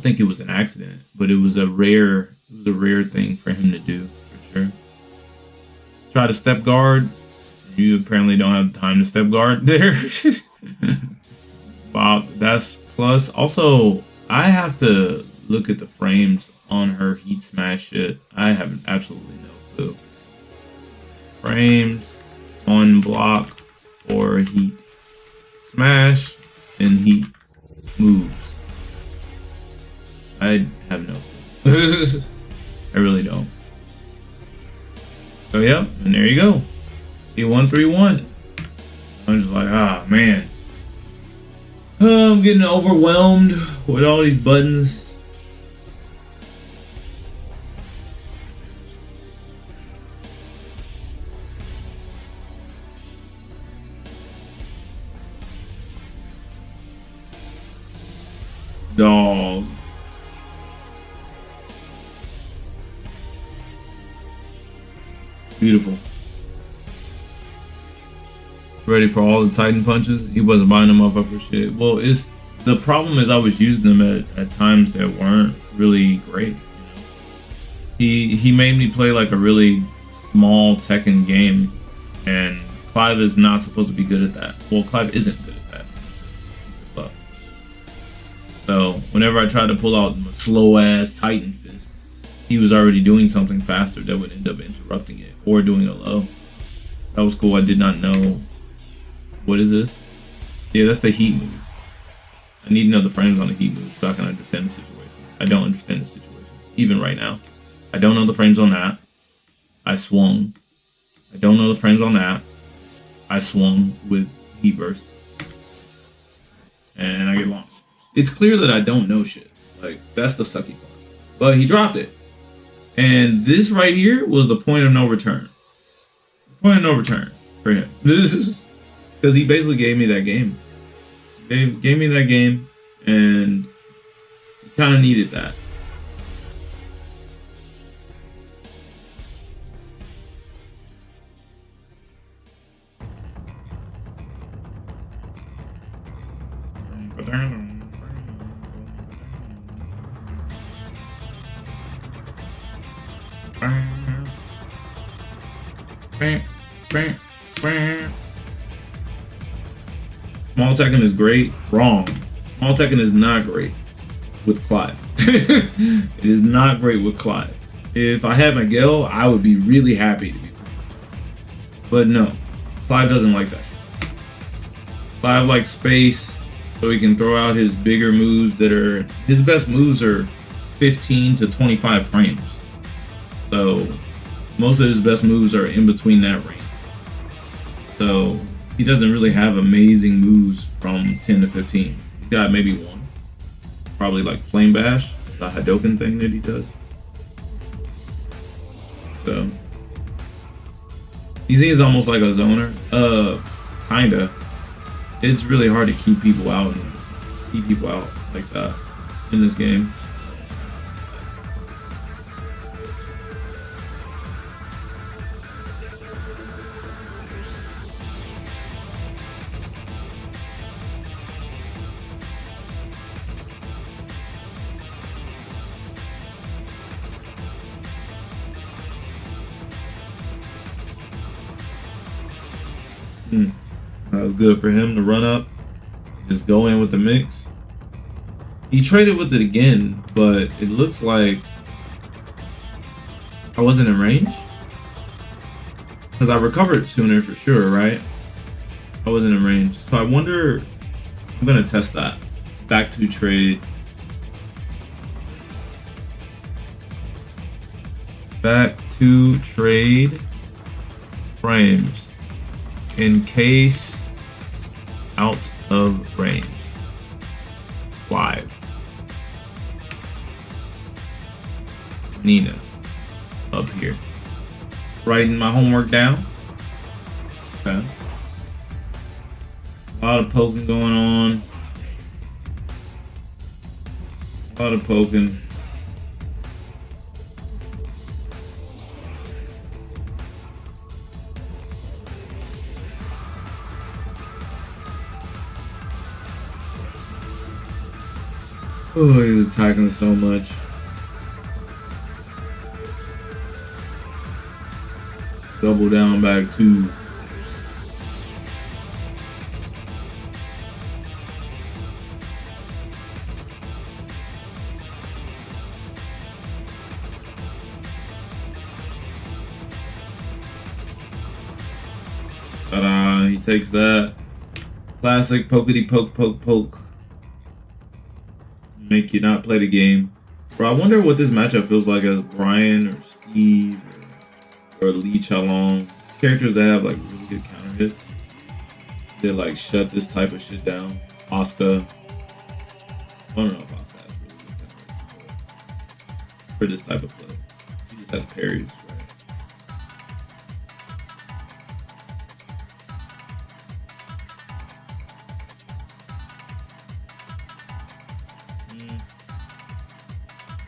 think it was an accident, but it was a rare thing for him to do for sure. Try to step guard. You apparently don't have time to step guard there. Wow, that's plus. Also, I have to look at the frames on her heat smash shit. I have absolutely no clue. Frames on block or heat smash and heat moves. I have no clue. I really don't. So yep, and there you go. T131. I'm just like, ah, man. I'm getting overwhelmed with all these buttons. Dog. Beautiful. Ready for all the Titan punches? He wasn't buying them up for shit. Well, it's the problem is I was using them at times that weren't really great. You know? He made me play like a really small Tekken game, and Clive is not supposed to be good at that. Well, Clive isn't good at that. But so whenever I tried to pull out a slow ass Titan fist, he was already doing something faster that would end up interrupting it or doing a low. That was cool. I did not know. What is this? Yeah, that's the heat move. I need to know the frames on the heat move so I can understand the situation. I don't understand the situation. Even right now. I don't know the frames on that. I swung. I don't know the frames on that. I swung with heat burst. And I get lost. It's clear that I don't know shit. Like, that's the sucky part. But he dropped it. And this right here was the point of no return. Point of no return for him. Because he basically gave me that game. Gave me that game, and he kind of needed that. Small Tekken is great. Wrong. Small Tekken is not great with Clive. It is not great with Clive. If I had Miguel, I would be really happy to be playing. But no, Clive doesn't like that. Clive likes space, so he can throw out his bigger moves that are... His best moves are 15 to 25 frames. So most of his best moves are in between that range. So he doesn't really have amazing moves from 10 to 15. He's got maybe one. Probably like Flame Bash, the Hadoken thing that he does. So he seems almost like a zoner. Kinda. It's really hard to keep people out like that in this game. That was good for him to run up, just go in with the mix. He traded with it again, but it looks like I wasn't in range. Because I recovered sooner for sure, right? I wasn't in range. So I wonder, I'm gonna test that. Back to trade. Back to trade frames. In case out of range. Live. Nina. Up here. Writing my homework down. Okay. A lot of poking going on. A lot of poking. Oh, he's attacking so much. Double down back two. Ta-da, he takes that. Classic pokety poke poke poke. Make you not play the game. Bro, I wonder what this matchup feels like as Brian or Steve or Lee Chalong. Characters that have like really good counter hits. They like shut this type of shit down. Asuka. I don't know if Asuka has really good counter hits for this type of play. He just has parries, right?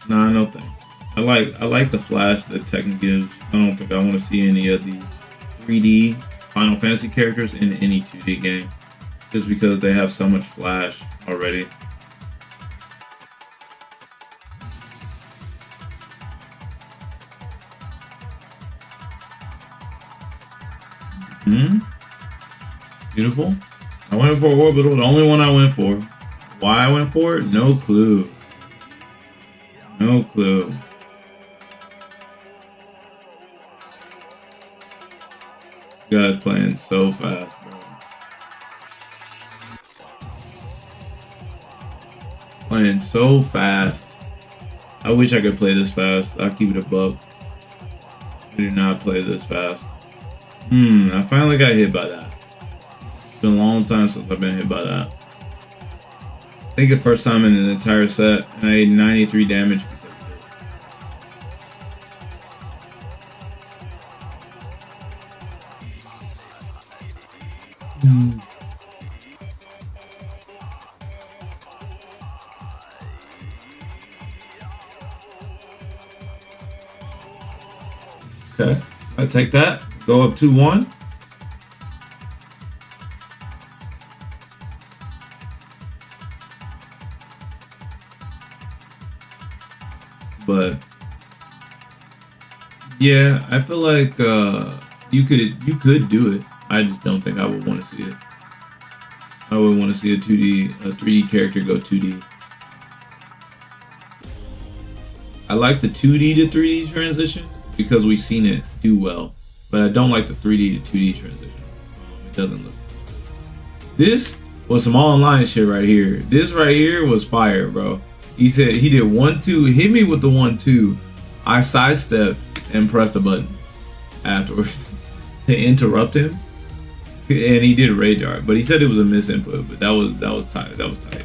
Nah, no thanks. I like the flash that Tekken gives. I don't think I want to see any of the 3D Final Fantasy characters in any 2D game, just because they have so much flash already. Beautiful. I went for orbital, the only one I went for. Why I went for it? No clue. No clue. You guys playing so fast, bro. Playing so fast. I wish I could play this fast. I'll keep it a buck. I do not play this fast. I finally got hit by that. It's been a long time since I've been hit by that. I think the first time in an entire set, and I ate 93 damage because of it. Okay, I take that. Go up 2-1. But yeah, I feel like you could do it. I just don't think I would want to see it. I would want to see a 3D character go 2D. I like the 2D to 3D transition because we've seen it do well, but I don't like the 3D to 2D transition. It doesn't look. This was some online shit right here. This right here was fire, bro. He said he did 1-2, hit me with the 1-2. I sidestepped and pressed the button afterwards to interrupt him, and he did a rage art. But he said it was a misinput. But that was tight. That was tight.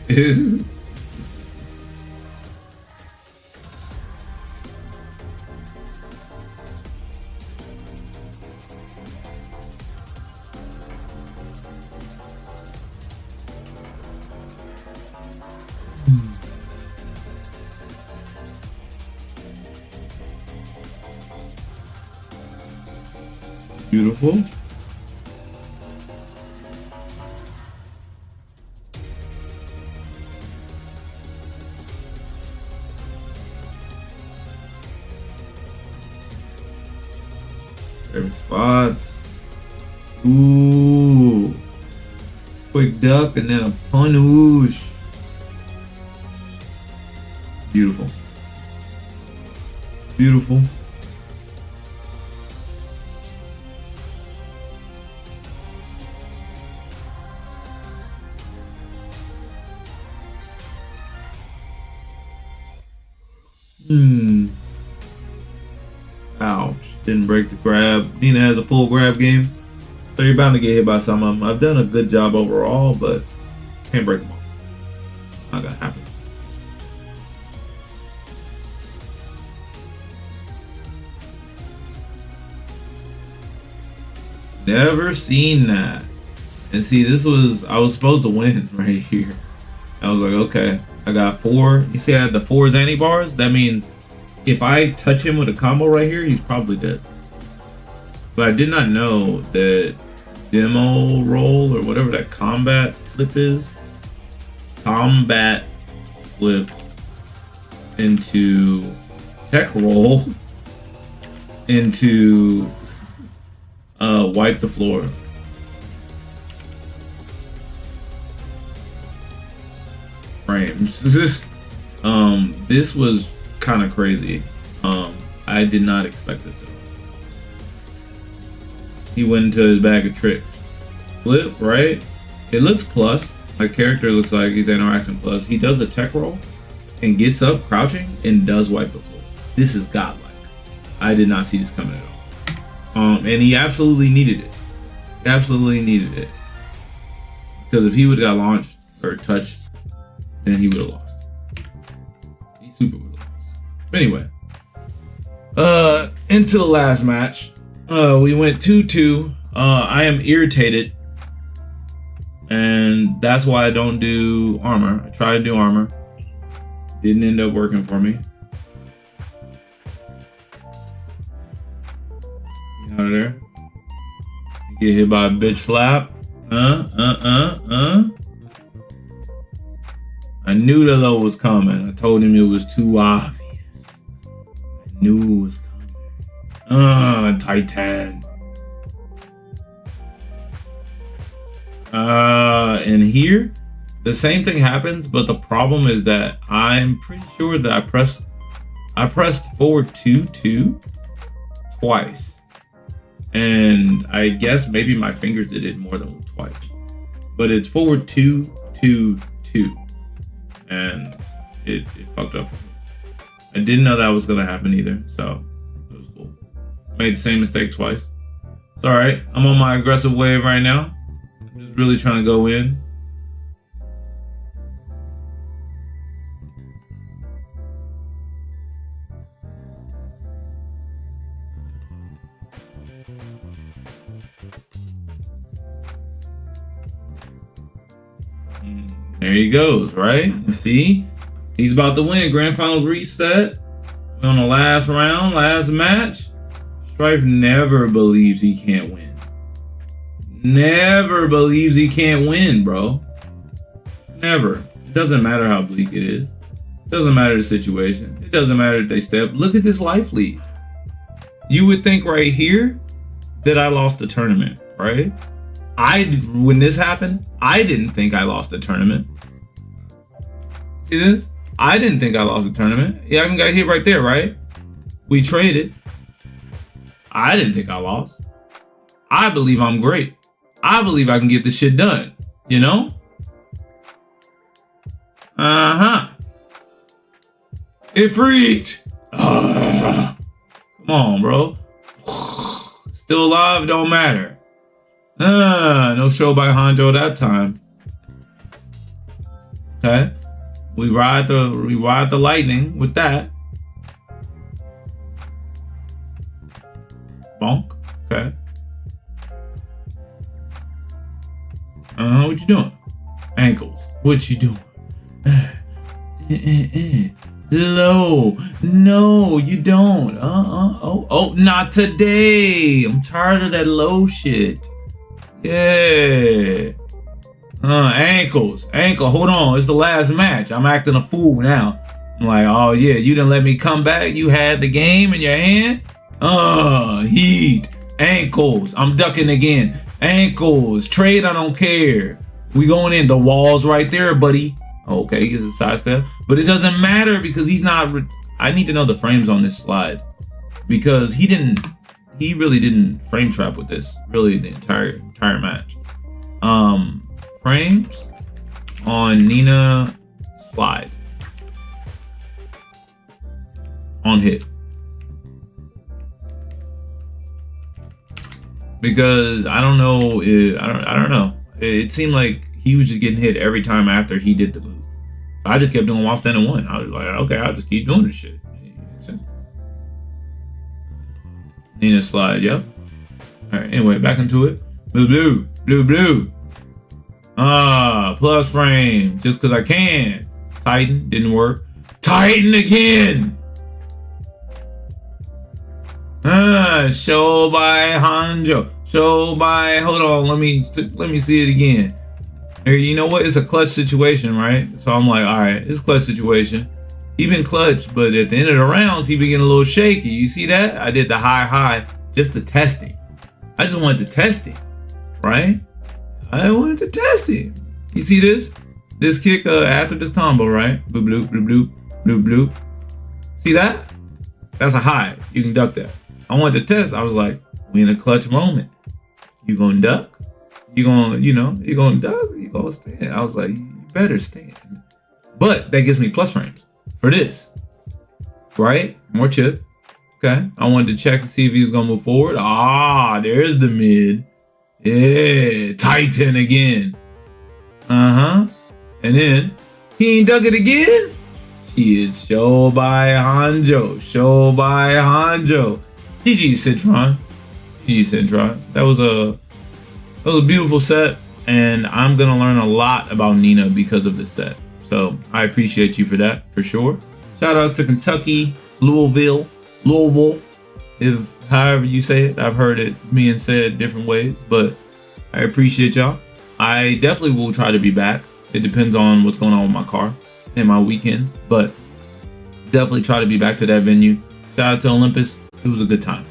Beautiful. Favorite spots. Ooh. Quick duck and then a punch. Beautiful. Beautiful. Ouch. Didn't break the grab. Nina has a full grab game, so you're bound to get hit by some of them. I've done a good job overall, but can't break them all. Not gonna happen. Never seen that. And see, I was supposed to win right here. I was like, okay, I got 4. You see I had the 4 Zanny bars? That means if I touch him with a combo right here, he's probably dead. But I did not know that demo roll or whatever that combat flip is. Combat flip into tech roll into wipe the floor. Frames. This was kind of crazy. I did not expect this at all. He went into his bag of tricks. Flip, right? It looks plus. My character looks like he's interaction plus. He does a tech roll and gets up crouching and does wipe the floor. This is godlike. I did not see this coming at all. And he absolutely needed it. Absolutely needed it. Because if he would have got launched or touched, then he would have lost. He super would have lost. But anyway. Into the last match. We went 2-2. I am irritated. And that's why I don't do armor. I tried to do armor. Didn't end up working for me. of there. Get hit by a bitch slap. I knew the low was coming. I told him it was too obvious. I knew it was coming. Titan. And here, the same thing happens, but the problem is that I'm pretty sure that I pressed forward 2-2 twice. And I guess maybe my fingers did it more than twice. But it's forward 2-2-2. And it fucked up for me. I didn't know that was gonna happen either, so it was cool. Made the same mistake twice. It's alright. I'm on my aggressive wave right now. Just really trying to go in. There he goes, right? You see? He's about to win. Grand Finals reset. We're on the last round, last match. Stryfe never believes he can't win. Never believes he can't win, bro. Never. It doesn't matter how bleak it is. It doesn't matter the situation. It doesn't matter if they step. Look at this life lead. You would think right here that I lost the tournament, right? When this happened, I didn't think I lost the tournament. See this? I didn't think I lost the tournament. Yeah, I even got hit right there, right? We traded. I didn't think I lost. I believe I'm great. I believe I can get this shit done, you know? It freaked. Come on, bro. Still alive, don't matter. No show by Hanjo that time. Okay. We ride the lightning with that. Bonk. Okay. What you doing? Ankles. What you doing? Low. No, you don't. Oh, not today. I'm tired of that low shit. Yeah. Ankles. Ankle. Hold on. It's the last match. I'm acting a fool now. I'm like, oh yeah, you didn't let me come back. You had the game in your hand. Heat. Ankles. I'm ducking again. Ankles. Trade. I don't care. We going in. The wall's right there, buddy. Okay, he gets a sidestep. But it doesn't matter because he's not. I need to know the frames on this slide because he really didn't frame trap with this. Really, the entire match. Frames on Nina slide on hit because I don't know. I don't know. It seemed like he was just getting hit every time after he did the move. I just kept doing while standing one. I was like, okay, I'll just keep doing this shit. Nina slide, yep. All right, anyway, back into it. Blue. Plus frame, just because I can. Titan, didn't work. Titan again. Show by Hanjo. Show by, hold on, let me see it again. Here, you know what? It's a clutch situation, right? So I'm like, all right, it's a clutch situation. He been clutch, but at the end of the rounds, he been getting a little shaky. You see that? I did the high just to test him. I just wanted to test him, right? I wanted to test him. You see this? This kick after this combo, right? Bloop, bloop, bloop, bloop, bloop, bloop. See that? That's a high. You can duck that. I wanted to test. I was like, we in a clutch moment. You gonna duck? You gonna duck? You gonna stand? I was like, you better stand. But that gives me plus frames for this, right? More chip. Okay. I wanted to check to see if he was gonna move forward. There's the mid. Yeah, Titan again. And then he ain't dug it again. She is show by Hanjo. Show by Hanjo. GG Citron. GG Citron. That was a beautiful set, and I'm gonna learn a lot about Nina because of this set. So I appreciate you for that, for sure. Shout out to Kentucky, Louisville, if however you say it. I've heard it being said different ways, but I appreciate y'all. I definitely will try to be back. It depends on what's going on with my car and my weekends, but definitely try to be back to that venue. Shout out to Olympus. It was a good time.